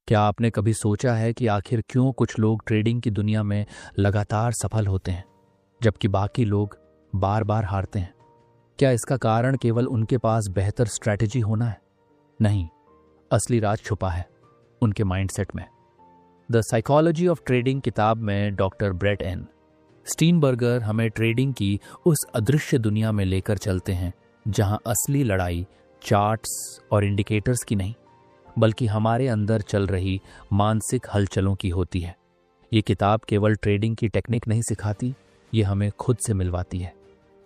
क्या आपने कभी सोचा है कि आखिर क्यों कुछ लोग ट्रेडिंग की दुनिया में लगातार सफल होते हैं जबकि बाकी लोग बार बार हारते हैं? क्या इसका कारण केवल उनके पास बेहतर स्ट्रैटेजी होना है? नहीं, असली राज छुपा है उनके माइंडसेट में। द साइकोलॉजी ऑफ ट्रेडिंग किताब में डॉक्टर ब्रेट एन स्टीनबर्गर हमें ट्रेडिंग की उस अदृश्य दुनिया में लेकर चलते हैं जहां असली लड़ाई चार्ट्स और इंडिकेटर्स की नहीं, बल्कि हमारे अंदर चल रही मानसिक हलचलों की होती है। ये किताब केवल ट्रेडिंग की टेक्निक नहीं सिखाती, ये हमें खुद से मिलवाती है,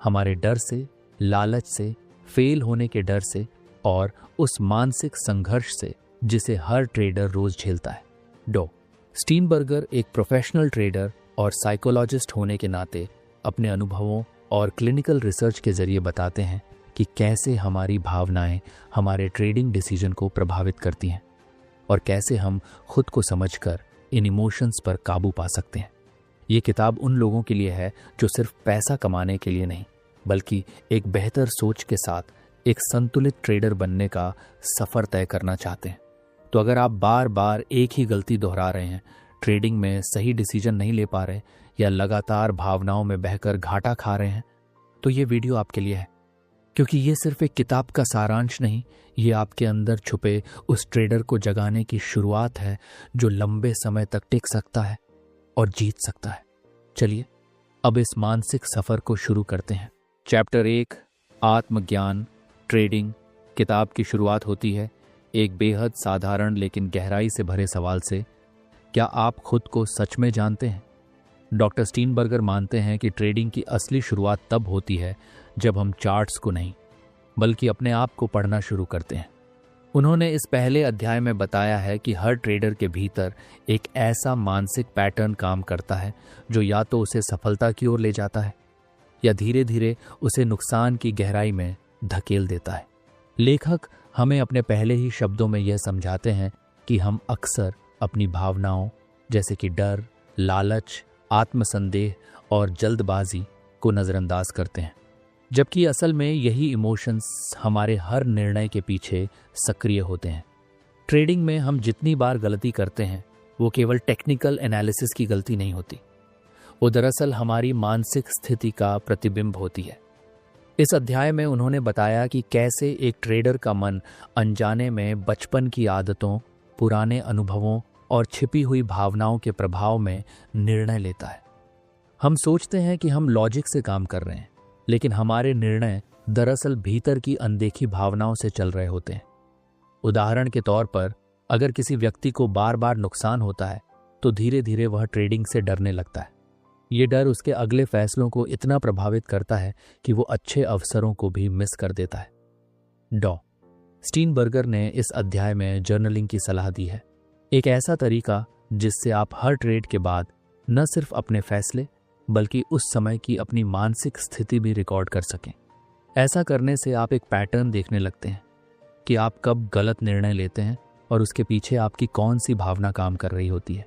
हमारे डर से, लालच से, फेल होने के डर से और उस मानसिक संघर्ष से जिसे हर ट्रेडर रोज झेलता है। स्टीनबर्गर एक प्रोफेशनल ट्रेडर और साइकोलॉजिस्ट होने के नाते अपने अनुभवों और क्लिनिकल रिसर्च के जरिए बताते हैं कि कैसे हमारी भावनाएं हमारे ट्रेडिंग डिसीजन को प्रभावित करती हैं और कैसे हम खुद को समझकर इन इमोशंस पर काबू पा सकते हैं। ये किताब उन लोगों के लिए है जो सिर्फ पैसा कमाने के लिए नहीं, बल्कि एक बेहतर सोच के साथ एक संतुलित ट्रेडर बनने का सफ़र तय करना चाहते हैं। तो अगर आप बार बार एक ही गलती दोहरा रहे हैं, ट्रेडिंग में सही डिसीजन नहीं ले पा रहे या लगातार भावनाओं में बहकर घाटा खा रहे हैं, तो ये वीडियो आपके लिए है। क्योंकि ये सिर्फ एक किताब का सारांश नहीं, ये आपके अंदर छुपे उस ट्रेडर को जगाने की शुरुआत है जो लंबे समय तक टिक सकता है और जीत सकता है। चलिए अब इस मानसिक सफर को शुरू करते हैं। चैप्टर 1, आत्मज्ञान ट्रेडिंग। किताब की शुरुआत होती है एक बेहद साधारण लेकिन गहराई से भरे सवाल से, क्या आप खुद को सच में जानते हैं? डॉक्टर स्टीनबर्गर मानते हैं कि ट्रेडिंग की असली शुरुआत तब होती है जब हम चार्ट्स को नहीं, बल्कि अपने आप को पढ़ना शुरू करते हैं। उन्होंने इस पहले अध्याय में बताया है कि हर ट्रेडर के भीतर एक ऐसा मानसिक पैटर्न काम करता है जो या तो उसे सफलता की ओर ले जाता है या धीरे धीरे उसे नुकसान की गहराई में धकेल देता है। लेखक हमें अपने पहले ही शब्दों में यह समझाते हैं कि हम अक्सर अपनी भावनाओं जैसे कि डर, लालच, आत्मसंदेह और जल्दबाजी को नज़रअंदाज करते हैं, जबकि असल में यही इमोशंस हमारे हर निर्णय के पीछे सक्रिय होते हैं। ट्रेडिंग में हम जितनी बार गलती करते हैं वो केवल टेक्निकल एनालिसिस की गलती नहीं होती, वो दरअसल हमारी मानसिक स्थिति का प्रतिबिंब होती है। इस अध्याय में उन्होंने बताया कि कैसे एक ट्रेडर का मन अनजाने में बचपन की आदतों, पुराने अनुभवों और छिपी हुई भावनाओं के प्रभाव में निर्णय लेता है। हम सोचते हैं कि हम लॉजिक से काम कर रहे हैं, लेकिन हमारे निर्णय दरअसल भीतर की अनदेखी भावनाओं से चल रहे होते हैं। उदाहरण के तौर पर, अगर किसी व्यक्ति को बार बार नुकसान होता है तो धीरे धीरे वह ट्रेडिंग से डरने लगता है। ये डर उसके अगले फैसलों को इतना प्रभावित करता है कि वो अच्छे अवसरों को भी मिस कर देता है। स्टीनबर्गर ने इस अध्याय में जर्नलिंग की सलाह दी है, एक ऐसा तरीका जिससे आप हर ट्रेड के बाद न सिर्फ अपने फैसले बल्कि उस समय की अपनी मानसिक स्थिति भी रिकॉर्ड कर सकें। ऐसा करने से आप एक पैटर्न देखने लगते हैं कि आप कब गलत निर्णय लेते हैं और उसके पीछे आपकी कौन सी भावना काम कर रही होती है।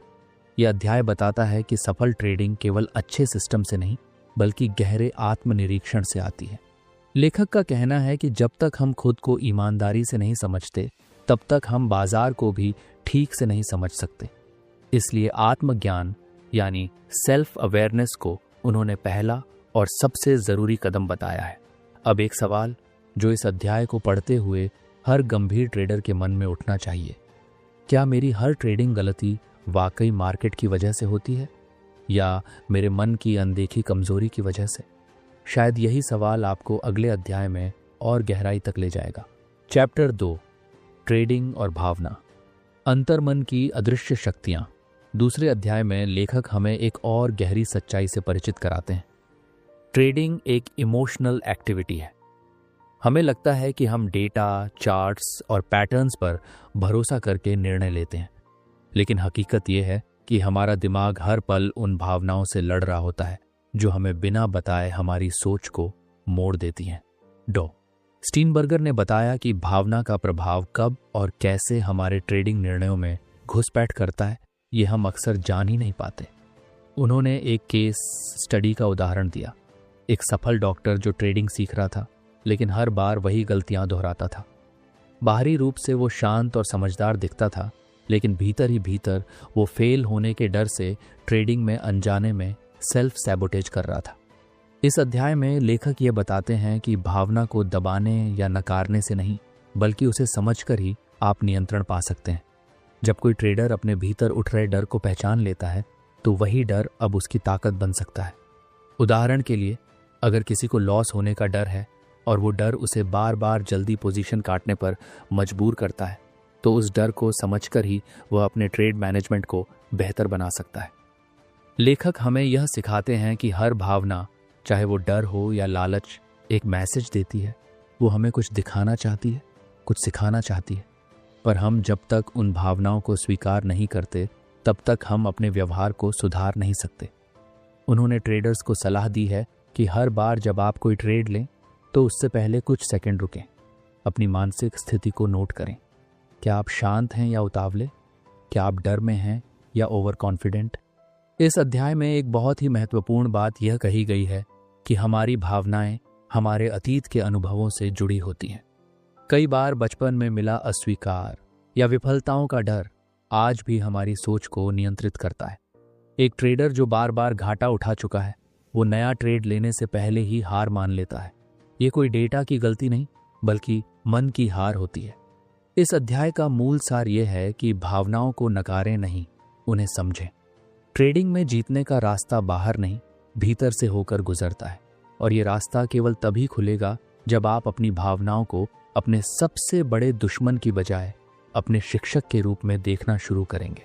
यह अध्याय बताता है कि सफल ट्रेडिंग केवल अच्छे सिस्टम से नहीं, बल्कि गहरे आत्मनिरीक्षण से आती है। लेखक का कहना है कि जब तक हम खुद को ईमानदारी से नहीं समझते, तब तक हम बाजार को भी ठीक से नहीं समझ सकते। इसलिए आत्मज्ञान यानी सेल्फ अवेयरनेस को उन्होंने पहला और सबसे ज़रूरी कदम बताया है। अब एक सवाल जो इस अध्याय को पढ़ते हुए हर गंभीर ट्रेडर के मन में उठना चाहिए, क्या मेरी हर ट्रेडिंग गलती वाकई मार्केट की वजह से होती है या मेरे मन की अनदेखी कमजोरी की वजह से? शायद यही सवाल आपको अगले अध्याय में और गहराई तक ले जाएगा। चैप्टर 2, ट्रेडिंग और भावना, अंतर्मन की अदृश्य शक्तियां। दूसरे अध्याय में लेखक हमें एक और गहरी सच्चाई से परिचित कराते हैं। ट्रेडिंग एक इमोशनल एक्टिविटी है। हमें लगता है कि हम डेटा, चार्ट्स और पैटर्न्स पर भरोसा करके निर्णय लेते हैं, लेकिन हकीकत यह है कि हमारा दिमाग हर पल उन भावनाओं से लड़ रहा होता है जो हमें बिना बताए हमारी सोच को मोड़ देती हैं। स्टीनबर्गर ने बताया कि भावना का प्रभाव कब और कैसे हमारे ट्रेडिंग निर्णयों में घुसपैठ करता है, ये हम अक्सर जान ही नहीं पाते। उन्होंने एक केस स्टडी का उदाहरण दिया। एक सफल डॉक्टर जो ट्रेडिंग सीख रहा था, लेकिन हर बार वही गलतियां दोहराता था। बाहरी रूप से वो शांत और समझदार दिखता था, लेकिन भीतर ही भीतर वो फेल होने के डर से ट्रेडिंग में अनजाने में सेल्फ सैबोटेज कर रहा था। इस अध्याय में लेखक ये बताते हैं कि भावना को दबाने या नकारने से नहीं, बल्कि उसे समझकर ही आप नियंत्रण पा सकते हैं। जब कोई ट्रेडर अपने भीतर उठ रहे डर को पहचान लेता है तो वही डर अब उसकी ताकत बन सकता है। उदाहरण के लिए, अगर किसी को लॉस होने का डर है और वो डर उसे बार बार जल्दी पोजीशन काटने पर मजबूर करता है, तो उस डर को समझकर ही वह अपने ट्रेड मैनेजमेंट को बेहतर बना सकता है। लेखक हमें यह सिखाते हैं कि हर भावना, चाहे वो डर हो या लालच, एक मैसेज देती है। वो हमें कुछ दिखाना चाहती है, कुछ सिखाना चाहती है। पर हम जब तक उन भावनाओं को स्वीकार नहीं करते, तब तक हम अपने व्यवहार को सुधार नहीं सकते। उन्होंने ट्रेडर्स को सलाह दी है कि हर बार जब आप कोई ट्रेड लें तो उससे पहले कुछ सेकंड रुकें, अपनी मानसिक स्थिति को नोट करें। क्या आप शांत हैं या उतावले? क्या आप डर में हैं या ओवर कॉन्फिडेंट? इस अध्याय में एक बहुत ही महत्वपूर्ण बात यह कही गई है कि हमारी भावनाएं हमारे अतीत के अनुभवों से जुड़ी होती हैं। कई बार बचपन में मिला अस्वीकार या विफलताओं का डर आज भी हमारी सोच को नियंत्रित करता है। एक ट्रेडर जो बार बार घाटा उठा चुका है, वो नया ट्रेड लेने से पहले ही हार मान लेता है। ये कोई डेटा की गलती नहीं, बल्कि मन की हार होती है। इस अध्याय का मूल सार यह है कि भावनाओं को नकारें नहीं, उन्हें समझें। ट्रेडिंग में जीतने का रास्ता बाहर नहीं, भीतर से होकर गुजरता है, और ये रास्ता केवल तभी खुलेगा जब आप अपनी भावनाओं को अपने सबसे बड़े दुश्मन की बजाय अपने शिक्षक के रूप में देखना शुरू करेंगे।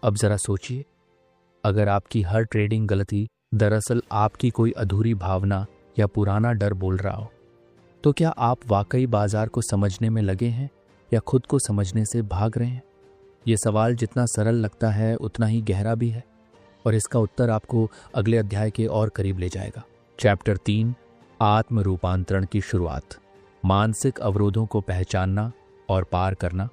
अब जरा सोचिए, अगर आपकी हर ट्रेडिंग गलती दरअसल आपकी कोई अधूरी भावना या पुराना डर बोल रहा हो, तो क्या आप वाकई बाजार को समझने में लगे हैं या खुद को समझने से भाग रहे हैं? ये सवाल जितना सरल लगता है उतना ही गहरा भी है, और इसका उत्तर आपको अगले अध्याय के और करीब ले जाएगा। चैप्टर 3, आत्म रूपांतरण की शुरुआत, मानसिक अवरोधों को पहचानना और पार करना।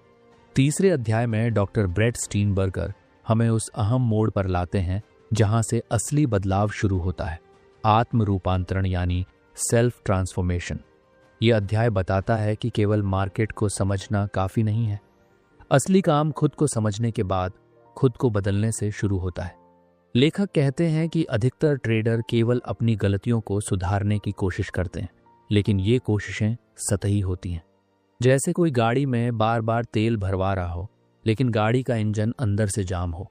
तीसरे अध्याय में डॉक्टर ब्रेट स्टीनबर्गर हमें उस अहम मोड़ पर लाते हैं जहां से असली बदलाव शुरू होता है, आत्म रूपांतरण यानी सेल्फ ट्रांसफॉर्मेशन। यह अध्याय बताता है कि केवल मार्केट को समझना काफी नहीं है। असली काम खुद को समझने के बाद खुद को बदलने से शुरू होता है। लेखक कहते हैं कि अधिकतर ट्रेडर केवल अपनी गलतियों को सुधारने की कोशिश करते हैं, लेकिन ये कोशिशें सतही होती हैं। जैसे कोई गाड़ी में बार बार तेल भरवा रहा हो, लेकिन गाड़ी का इंजन अंदर से जाम हो।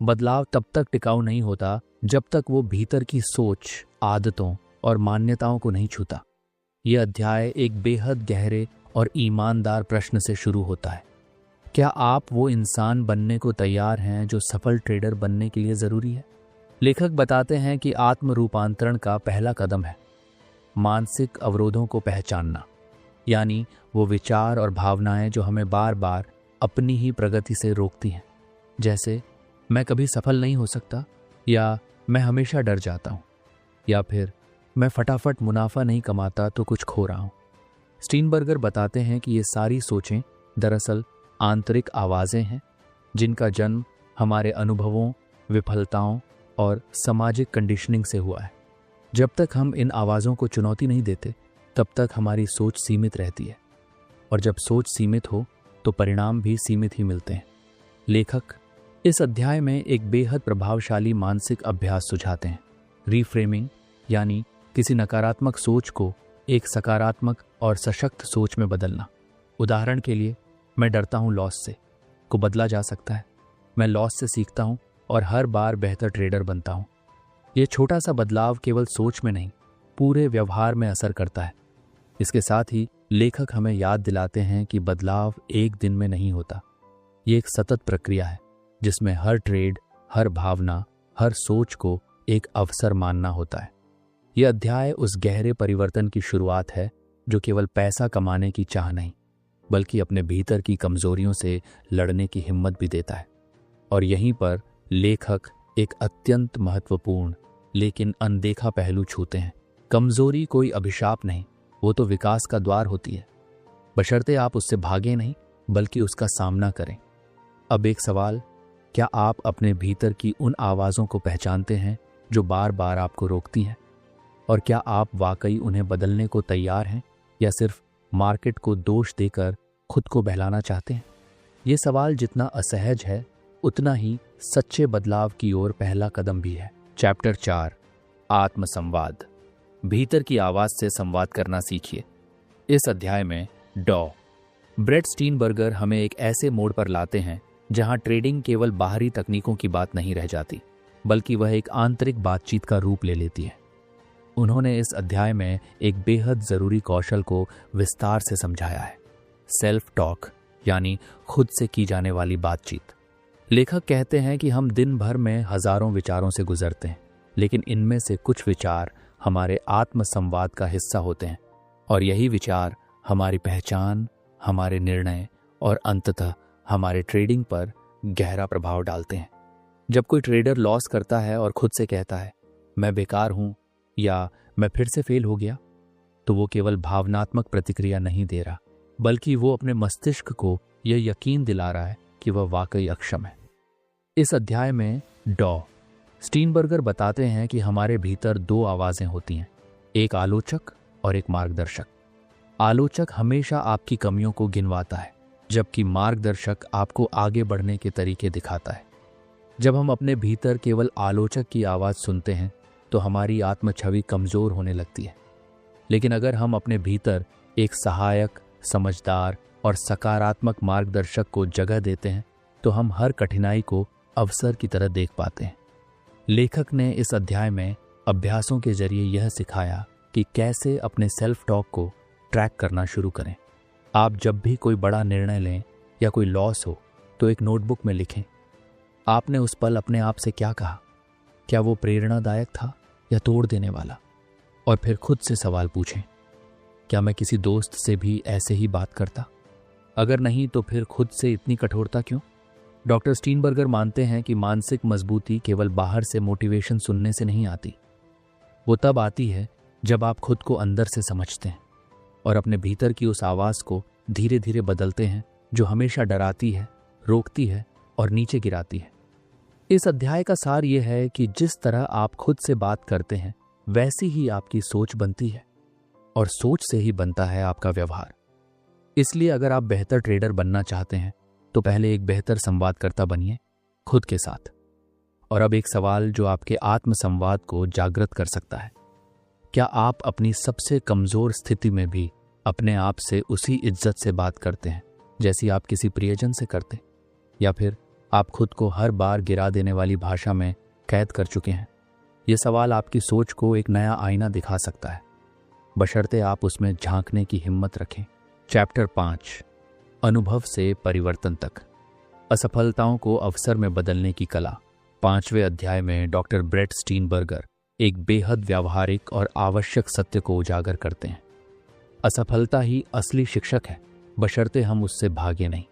बदलाव तब तक टिकाऊ नहीं होता जब तक वो भीतर की सोच, आदतों और मान्यताओं को नहीं छूता। यह अध्याय एक बेहद गहरे और ईमानदार प्रश्न से शुरू होता है। क्या आप वो इंसान बनने को तैयार हैं जो सफल ट्रेडर बनने के लिए जरूरी है? लेखक बताते हैं कि आत्म रूपांतरण का पहला कदम है मानसिक अवरोधों को पहचानना, यानी वो विचार और भावनाएं जो हमें बार बार अपनी ही प्रगति से रोकती हैं। जैसे, मैं कभी सफल नहीं हो सकता, या मैं हमेशा डर जाता हूं, या फिर मैं फटाफट मुनाफा नहीं कमाता तो कुछ खो रहा हूं। स्टीनबर्गर बताते हैं कि ये सारी सोचें दरअसल आंतरिक आवाजें हैं जिनका जन्म हमारे अनुभवों, विफलताओं और सामाजिक कंडीशनिंग से हुआ है। जब तक हम इन आवाज़ों को चुनौती नहीं देते, तब तक हमारी सोच सीमित रहती है, और जब सोच सीमित हो तो परिणाम भी सीमित ही मिलते हैं। लेखक इस अध्याय में एक बेहद प्रभावशाली मानसिक अभ्यास सुझाते हैं, रीफ्रेमिंग, यानी किसी नकारात्मक सोच को एक सकारात्मक और सशक्त सोच में बदलना। उदाहरण के लिए, मैं डरता हूँ लॉस से को बदला जा सकता है, मैं लॉस से सीखता हूँ और हर बार बेहतर ट्रेडर बनता हूँ। ये छोटा सा बदलाव केवल सोच में नहीं, पूरे व्यवहार में असर करता है। इसके साथ ही लेखक हमें याद दिलाते हैं कि बदलाव एक दिन में नहीं होता। ये एक सतत प्रक्रिया है जिसमें हर ट्रेड, हर भावना, हर सोच को एक अवसर मानना होता है। यह अध्याय उस गहरे परिवर्तन की शुरुआत है जो केवल पैसा कमाने की चाह नहीं, बल्कि अपने भीतर की कमजोरियों से लड़ने की हिम्मत भी देता है। और यहीं पर लेखक एक अत्यंत महत्वपूर्ण लेकिन अनदेखा पहलू छूते हैं। कमजोरी कोई अभिशाप नहीं, वो तो विकास का द्वार होती है, बशर्ते आप उससे भागें नहीं, बल्कि उसका सामना करें। अब एक सवाल, क्या आप अपने भीतर की उन आवाज़ों को पहचानते हैं जो बार बार आपको रोकती हैं? और क्या आप वाकई उन्हें बदलने को तैयार हैं, या सिर्फ मार्केट को दोष देकर खुद को बहलाना चाहते हैं? ये सवाल जितना असहज है उतना ही सच्चे बदलाव की ओर पहला कदम भी है। चैप्टर 4, आत्मसंवाद। भीतर की आवाज से संवाद करना सीखिए। इस अध्याय में ब्रेट स्टीनबर्गर हमें एक ऐसे मोड़ पर लाते हैं जहां ट्रेडिंग केवल बाहरी तकनीकों की बात नहीं रह जाती, बल्कि वह एक आंतरिक बातचीत का रूप ले लेती है। उन्होंने इस अध्याय में एक बेहद जरूरी कौशल को विस्तार से समझाया है, सेल्फ टॉक, यानी खुद से की जाने वाली बातचीत। लेखक कहते हैं कि हम दिन भर में हजारों विचारों से गुजरते हैं, लेकिन इनमें से कुछ विचार हमारे आत्मसंवाद का हिस्सा होते हैं, और यही विचार हमारी पहचान, हमारे निर्णय और अंततः हमारे ट्रेडिंग पर गहरा प्रभाव डालते हैं। जब कोई ट्रेडर लॉस करता है और खुद से कहता है मैं बेकार हूं या मैं फिर से फेल हो गया, तो वो केवल भावनात्मक प्रतिक्रिया नहीं दे रहा, बल्कि वो अपने मस्तिष्क को यह यकीन दिला रहा है कि वह वाकई अक्षम है। इस अध्याय में स्टीनबर्गर बताते हैं कि हमारे भीतर दो आवाजें होती हैं, एक आलोचक और एक मार्गदर्शक। आलोचक हमेशा आपकी कमियों को गिनवाता है, जबकि मार्गदर्शक आपको आगे बढ़ने के तरीके दिखाता है। जब हम अपने भीतर केवल आलोचक की आवाज सुनते हैं तो हमारी आत्म छवि कमजोर होने लगती है, लेकिन अगर हम अपने भीतर एक सहायक, समझदार और सकारात्मक मार्गदर्शक को जगह देते हैं तो हम हर कठिनाई को अवसर की तरह देख पाते हैं। लेखक ने इस अध्याय में अभ्यासों के जरिए यह सिखाया कि कैसे अपने सेल्फ टॉक को ट्रैक करना शुरू करें। आप जब भी कोई बड़ा निर्णय लें या कोई लॉस हो तो एक नोटबुक में लिखें, आपने उस पल अपने आप से क्या कहा, क्या वो प्रेरणादायक था या तोड़ देने वाला। और फिर खुद से सवाल पूछें, क्या मैं किसी दोस्त से भी ऐसे ही बात करता? अगर नहीं तो फिर खुद से इतनी कठोरता क्यों? डॉक्टर स्टीनबर्गर मानते हैं कि मानसिक मजबूती केवल बाहर से मोटिवेशन सुनने से नहीं आती, वो तब आती है जब आप खुद को अंदर से समझते हैं और अपने भीतर की उस आवाज को धीरे धीरे बदलते हैं जो हमेशा डराती है, रोकती है और नीचे गिराती है। इस अध्याय का सार यह है कि जिस तरह आप खुद से बात करते हैं वैसी ही आपकी सोच बनती है, और सोच से ही बनता है आपका व्यवहार। इसलिए अगर आप बेहतर ट्रेडर बनना चाहते हैं तो पहले एक बेहतर संवादकर्ता बनिए खुद के साथ। और अब एक सवाल जो आपके आत्मसंवाद को जागृत कर सकता है, क्या आप अपनी सबसे कमजोर स्थिति में भी अपने आप से उसी इज्जत से बात करते हैं जैसी आप किसी प्रियजन से करते, या फिर आप खुद को हर बार गिरा देने वाली भाषा में कैद कर चुके हैं? यह सवाल आपकी सोच को एक नया आईना दिखा सकता है, बशर्ते आप उसमें झांकने की हिम्मत रखें। चैप्टर 5, अनुभव से परिवर्तन तक। असफलताओं को अवसर में बदलने की कला। 5वें अध्याय में डॉक्टर ब्रेट स्टीनबर्गर एक बेहद व्यावहारिक और आवश्यक सत्य को उजागर करते हैं। असफलता ही असली शिक्षक है, बशर्ते हम उससे भागे नहीं।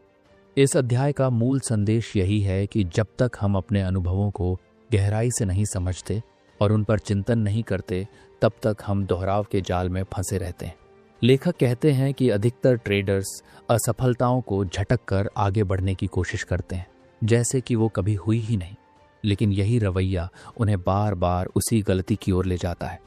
इस अध्याय का मूल संदेश यही है कि जब तक हम अपने अनुभवों को गहराई से नहीं समझते और उन पर चिंतन नहीं करते, तब तक हम दोहराव के जाल में फंसे रहते हैं। लेखक कहते हैं कि अधिकतर ट्रेडर्स असफलताओं को झटक कर आगे बढ़ने की कोशिश करते हैं, जैसे कि वो कभी हुई ही नहीं, लेकिन यही रवैया उन्हें बार बार उसी गलती की ओर ले जाता है।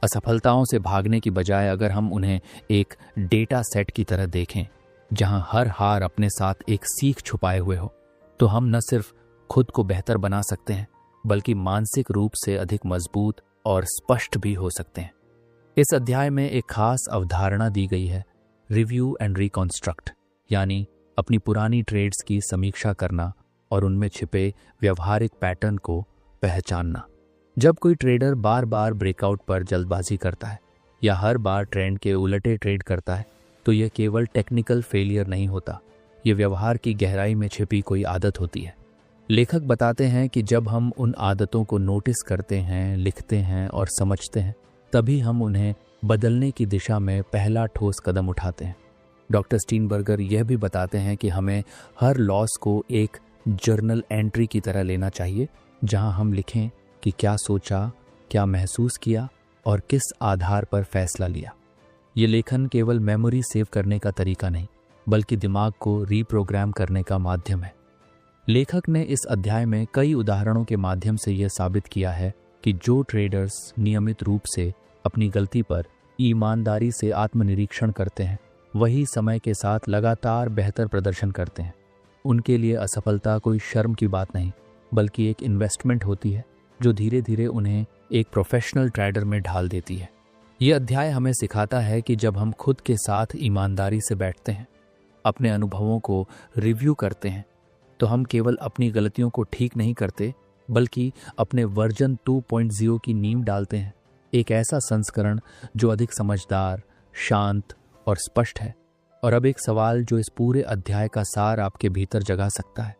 असफलताओं से भागने की बजाय अगर हम उन्हें एक डेटा सेट की तरह देखें, जहां हर हार अपने साथ एक सीख छुपाए हुए हो, तो हम न सिर्फ खुद को बेहतर बना सकते हैं, बल्कि मानसिक रूप से अधिक मजबूत और स्पष्ट भी हो सकते हैं। इस अध्याय में एक खास अवधारणा दी गई है, रिव्यू एंड रिकॉन्स्ट्रक्ट, यानी अपनी पुरानी ट्रेड्स की समीक्षा करना और उनमें छिपे व्यवहारिक पैटर्न को पहचानना। जब कोई ट्रेडर बार बार ब्रेकआउट पर जल्दबाजी करता है या हर बार ट्रेंड के उलटे ट्रेड करता है, तो यह केवल टेक्निकल फेलियर नहीं होता, यह व्यवहार की गहराई में छिपी कोई आदत होती है। लेखक बताते हैं कि जब हम उन आदतों को नोटिस करते हैं, लिखते हैं और समझते हैं, तभी हम उन्हें बदलने की दिशा में पहला ठोस कदम उठाते हैं। डॉक्टर स्टीनबर्गर यह भी बताते हैं कि हमें हर लॉस को एक जर्नल एंट्री की तरह लेना चाहिए, जहां हम लिखें कि क्या सोचा, क्या महसूस किया और किस आधार पर फैसला लिया। ये लेखन केवल मेमोरी सेव करने का तरीका नहीं, बल्कि दिमाग को रीप्रोग्राम करने का माध्यम है। लेखक ने इस अध्याय में कई उदाहरणों के माध्यम से यह साबित किया है कि जो ट्रेडर्स नियमित रूप से अपनी गलती पर ईमानदारी से आत्मनिरीक्षण करते हैं, वही समय के साथ लगातार बेहतर प्रदर्शन करते हैं। उनके लिए असफलता कोई शर्म की बात नहीं, बल्कि एक इन्वेस्टमेंट होती है जो धीरे धीरे उन्हें एक प्रोफेशनल ट्रेडर में ढाल देती है। ये अध्याय हमें सिखाता है कि जब हम खुद के साथ ईमानदारी से बैठते हैं, अपने अनुभवों को रिव्यू करते हैं, तो हम केवल अपनी गलतियों को ठीक नहीं करते, बल्कि अपने वर्जन 2.0 की नींव डालते हैं, एक ऐसा संस्करण जो अधिक समझदार, शांत और स्पष्ट है। और अब एक सवाल जो इस पूरे अध्याय का सार आपके भीतर जगा सकता है।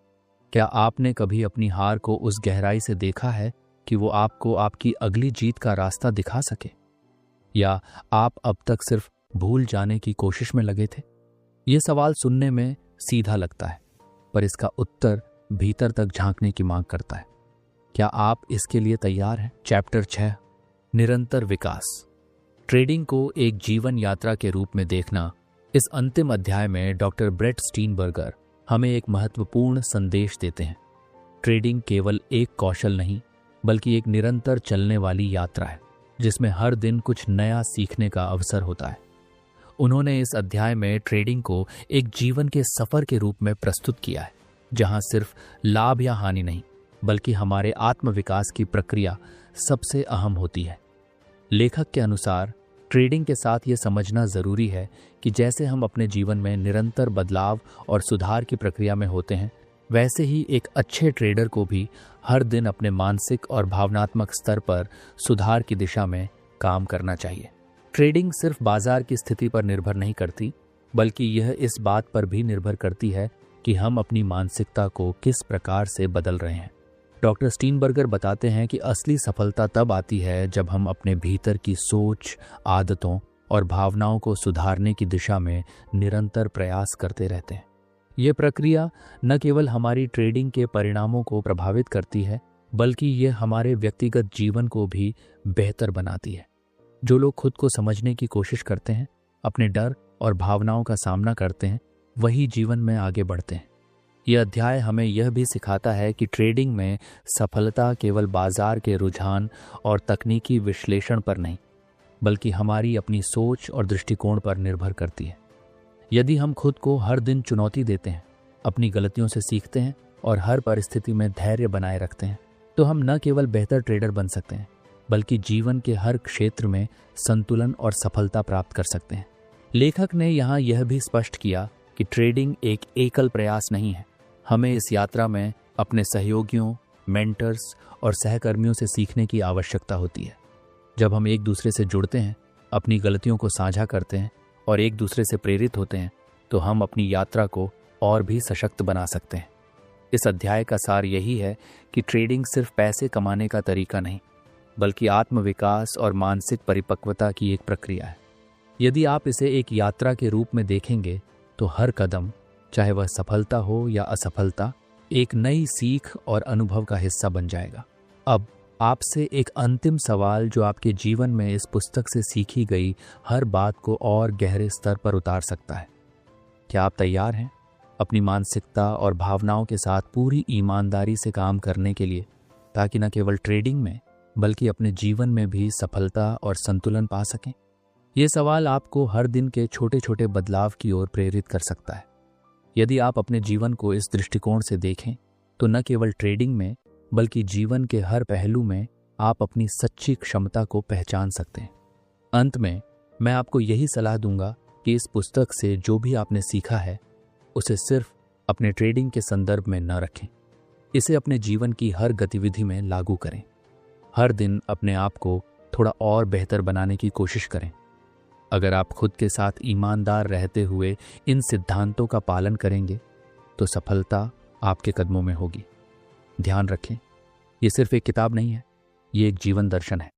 क्या आपने कभी अपनी हार को उस गहराई से देखा है कि वो आपको आपकी अगली जीत का रास्ता दिखा सके? या आप अब तक सिर्फ भूल जाने की कोशिश में लगे थे? ये सवाल सुनने में सीधा लगता है, पर इसका उत्तर भीतर तक झांकने की मांग करता है। क्या आप इसके लिए तैयार हैं? चैप्टर 6, निरंतर विकास। ट्रेडिंग को एक जीवन यात्रा के रूप में देखना। इस अंतिम अध्याय में डॉक्टर ब्रेट स्टीनबर्गर हमें एक महत्वपूर्ण संदेश देते हैं। ट्रेडिंग केवल एक कौशल नहीं, बल्कि एक निरंतर चलने वाली यात्रा है, जिसमें हर दिन कुछ नया सीखने का अवसर होता है। उन्होंने इस अध्याय में ट्रेडिंग को एक जीवन के सफर के रूप में प्रस्तुत किया है, जहां सिर्फ लाभ या हानि नहीं, बल्कि हमारे आत्मविकास की प्रक्रिया सबसे अहम होती है। लेखक के अनुसार ट्रेडिंग के साथ ये समझना जरूरी है कि जैसे हम अपने जीवन में निरंतर बदलाव और सुधार की प्रक्रिया में होते हैं, वैसे ही एक अच्छे ट्रेडर को भी हर दिन अपने मानसिक और भावनात्मक स्तर पर सुधार की दिशा में काम करना चाहिए। ट्रेडिंग सिर्फ बाजार की स्थिति पर निर्भर नहीं करती, बल्कि यह इस बात पर भी निर्भर करती है कि हम अपनी मानसिकता को किस प्रकार से बदल रहे हैं। डॉक्टर स्टीनबर्गर बताते हैं कि असली सफलता तब आती है जब हम अपने भीतर की सोच, आदतों और भावनाओं को सुधारने की दिशा में निरंतर प्रयास करते रहते हैं। ये प्रक्रिया न केवल हमारी ट्रेडिंग के परिणामों को प्रभावित करती है, बल्कि ये हमारे व्यक्तिगत जीवन को भी बेहतर बनाती है। जो लोग खुद को समझने की कोशिश करते हैं, अपने डर और भावनाओं का सामना करते हैं, वही जीवन में आगे बढ़ते हैं। यह अध्याय हमें यह भी सिखाता है कि ट्रेडिंग में सफलता केवल बाजार के रुझान और तकनीकी विश्लेषण पर नहीं, बल्कि हमारी अपनी सोच और दृष्टिकोण पर निर्भर करती है। यदि हम खुद को हर दिन चुनौती देते हैं, अपनी गलतियों से सीखते हैं और हर परिस्थिति में धैर्य बनाए रखते हैं, तो हम न केवल बेहतर ट्रेडर बन सकते हैं, बल्कि जीवन के हर क्षेत्र में संतुलन और सफलता प्राप्त कर सकते हैं। लेखक ने यहाँ यह भी स्पष्ट किया कि ट्रेडिंग एक एकल प्रयास नहीं है। हमें इस यात्रा में अपने सहयोगियों, मेंटर्स और सहकर्मियों से सीखने की आवश्यकता होती है। जब हम एक दूसरे से जुड़ते हैं, अपनी गलतियों को साझा करते हैं और एक दूसरे से प्रेरित होते हैं, तो हम अपनी यात्रा को और भी सशक्त बना सकते हैं। इस अध्याय का सार यही है कि ट्रेडिंग सिर्फ पैसे कमाने का तरीका नहीं, बल्कि आत्मविकास और मानसिक परिपक्वता की एक प्रक्रिया है। यदि आप इसे एक यात्रा के रूप में देखेंगे, तो हर कदम, चाहे वह सफलता हो या असफलता, एक नई सीख और अनुभव का हिस्सा बन जाएगा। अब आपसे एक अंतिम सवाल जो आपके जीवन में इस पुस्तक से सीखी गई हर बात को और गहरे स्तर पर उतार सकता है। क्या आप तैयार हैं अपनी मानसिकता और भावनाओं के साथ पूरी ईमानदारी से काम करने के लिए, ताकि न केवल ट्रेडिंग में बल्कि अपने जीवन में भी सफलता और संतुलन पा सकें? ये सवाल आपको हर दिन के छोटे छोटे बदलाव की ओर प्रेरित कर सकता है। यदि आप अपने जीवन को इस दृष्टिकोण से देखें, तो न केवल ट्रेडिंग में बल्कि जीवन के हर पहलू में आप अपनी सच्ची क्षमता को पहचान सकते हैं। अंत में मैं आपको यही सलाह दूंगा कि इस पुस्तक से जो भी आपने सीखा है, उसे सिर्फ अपने ट्रेडिंग के संदर्भ में न रखें। इसे अपने जीवन की हर गतिविधि में लागू करें। हर दिन अपने आप को थोड़ा और बेहतर बनाने की कोशिश करें। अगर आप खुद के साथ ईमानदार रहते हुए इन सिद्धांतों का पालन करेंगे, तो सफलता आपके कदमों में होगी। ध्यान रखें, ये सिर्फ एक किताब नहीं है, ये एक जीवन दर्शन है।